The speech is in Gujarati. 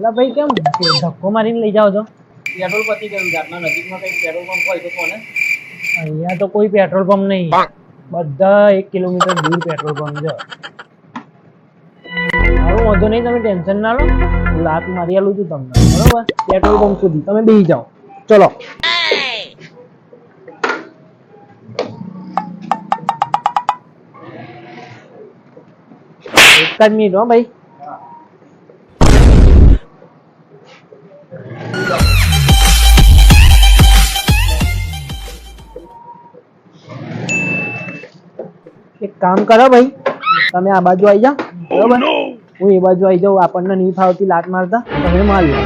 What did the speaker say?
એટલે ભાઈ કેમ ધક્કો મારીને લઈ જાઓ છો? પેટ્રોલ પતી ગયું છે. આપણા નજીકમાં કઈ પેટ્રોલ પંપ હોય તો કોને? અહીંયા તો કોઈ પેટ્રોલ પંપ નહીં, બધા 1 કિલોમીટર દૂર પેટ્રોલ પંપ છે. મારું વાંધો નહીં, તમે ટેન્શન ના લો, લાત મારી આલું છું તમને, બરોબર? પેટ્રોલ પંપ સુધી તમે બેસી જાઓ, ચલો. એક જ મિનિટ હો ભાઈ. એક કામ કરો ભાઈ, તમે આ બાજુ આવી જાઓ, બરોબર? હું એ બાજુ આવી જાઉં. આપણને નહીં ફાવતી લાત મારતા, તમે માર લો.